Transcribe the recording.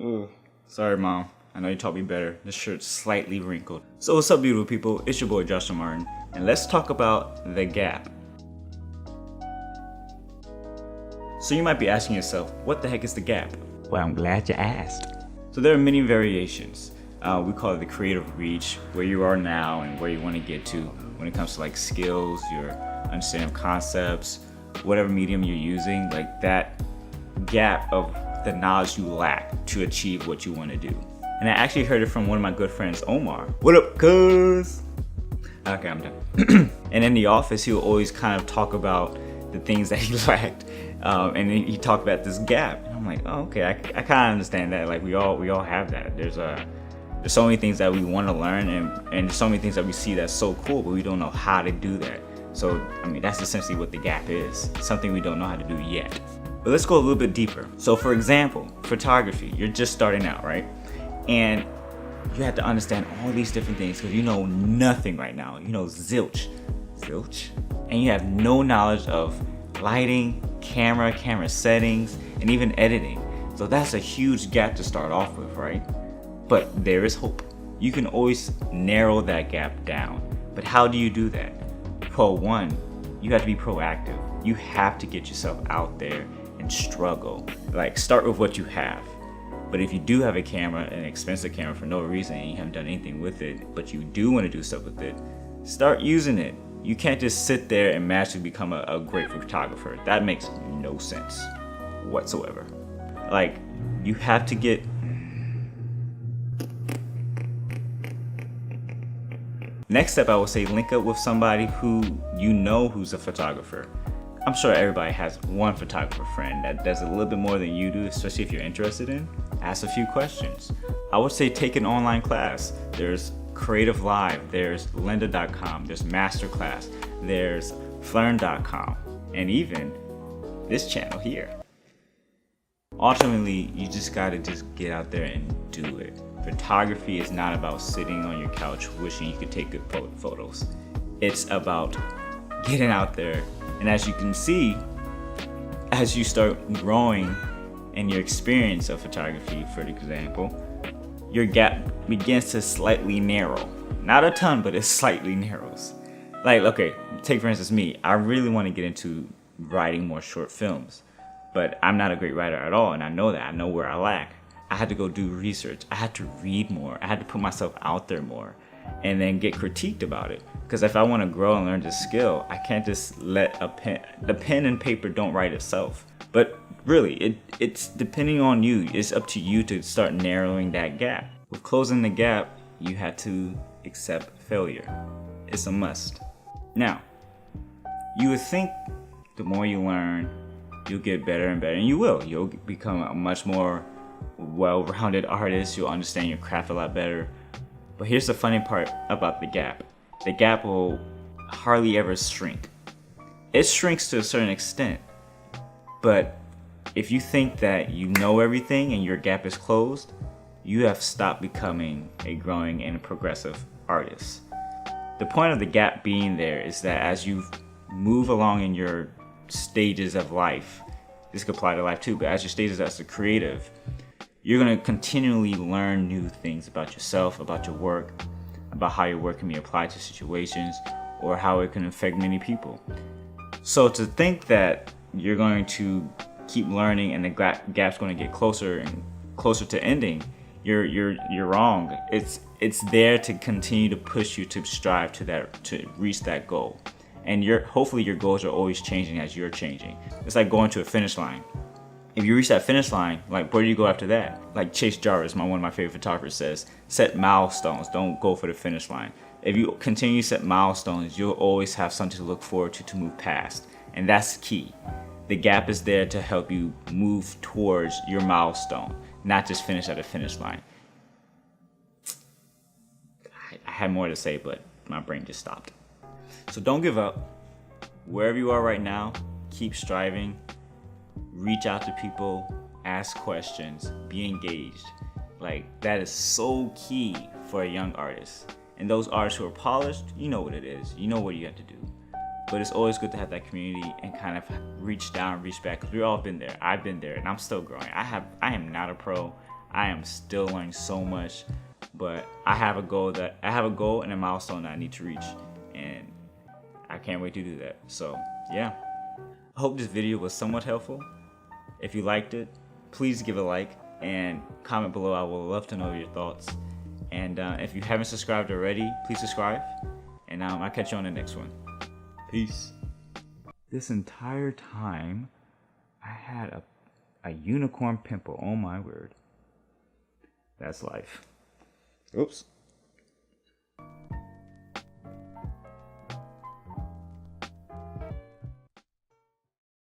Ugh. Sorry, Mom. I know you taught me better. This shirt's slightly wrinkled. So what's up, beautiful people? It's your boy, Joshua Martin, and let's talk about the gap. So you might be asking yourself, what the heck is the gap? Well, I'm glad you asked. So there are many variations. We call it the creative reach, where you are now and where you want to get to when it comes to like skills, your understanding of concepts, whatever medium you're using, like that gap of the knowledge you lack to achieve what you want to do. And I actually heard it from one of my good friends, Omar. What up, cuz? Okay, I'm done. And in the office, he will always kind of talk about the things that he lacked. And he talked about this gap. And I'm like, oh, okay, I kind of understand that. Like we all have that. There's so many things that we want to learn and there's so many things that we see that's so cool, but we don't know how to do that. So, I mean, that's essentially what the gap is. Something we don't know how to do yet. But let's go a little bit deeper. So for example, photography, you're just starting out, right? And you have to understand all these different things because you know nothing right now. You know zilch. And you have no knowledge of lighting, camera settings, and even editing. So that's a huge gap to start off with, right? But there is hope. You can always narrow that gap down. But how do you do that? Well, one, you have to be proactive. You have to get yourself out there and struggle. Like, start with what you have. But if you do have a camera, an expensive camera for no reason, and you haven't done anything with it, but you do want to do stuff with it, start using it. You can't just sit there and magically become a great photographer. That makes no sense whatsoever. Like, you have to get... Next step, I would say link up with somebody who you know who's a photographer. I'm sure everybody has one photographer friend that does a little bit more than you do, especially if you're interested in. Ask a few questions. I would say take an online class. There's Creative Live, there's lynda.com, there's Masterclass, there's Flearn.com, and even this channel here. Ultimately, you just gotta get out there and do it. Photography is not about sitting on your couch wishing you could take good photos. It's about getting out there. And as you can see, as you start growing in your experience of photography, for example, your gap begins to slightly narrow. Not a ton, but it slightly narrows. Like, okay, take for instance me. I really want to get into writing more short films, but I'm not a great writer at all, and I know that. I know where I lack. I had to go do research. I had to read more. I had to put myself out there more and then get critiqued about it. Because if I want to grow and learn this skill, I can't just let the pen and paper don't write itself. But really, it's depending on you. It's up to you to start narrowing that gap. With closing the gap, you have to accept failure. It's a must. Now, you would think the more you learn, you'll get better and better, and you will. You'll become a much more well-rounded artist. You'll understand your craft a lot better. But here's the funny part about the gap. The gap will hardly ever shrink. It shrinks to a certain extent, but if you think that you know everything and your gap is closed, you have stopped becoming a growing and progressive artist. The point of the gap being there is that as you move along in your stages of life, this could apply to life too, but as your stages as a creative, you're going to continually learn new things about yourself, about your work, about how your work can be applied to situations, or how it can affect many people. So to think that you're going to keep learning and the gap's going to get closer and closer to ending, you're wrong. It's there to continue to push you to strive to reach that goal. And hopefully your goals are always changing as you're changing. It's like going to a finish line. If you reach that finish line, like where do you go after that? Like Chase Jarvis, one of my favorite photographers, says, set milestones, don't go for the finish line. If you continue to set milestones, you'll always have something to look forward to move past. And that's key. The gap is there to help you move towards your milestone, not just finish at a finish line. I had more to say, but my brain just stopped. So don't give up. Wherever you are right now, keep striving. Reach out to people, ask questions, be engaged. Like, that is so key for a young artist. And those artists who are polished, you know what it is. You know what you have to do. But it's always good to have that community and kind of reach down, reach back, because we've all been there. I've been there, and I'm still growing. I am not a pro. I am still learning so much, but I have a goal and a milestone that I need to reach, and I can't wait to do that. So yeah, I hope this video was somewhat helpful. If you liked it, please give a like and comment below. I would love to know your thoughts. And if you haven't subscribed already, please subscribe. And I'll catch you on the next one. Peace. This entire time, I had a unicorn pimple. Oh my word. That's life. Oops.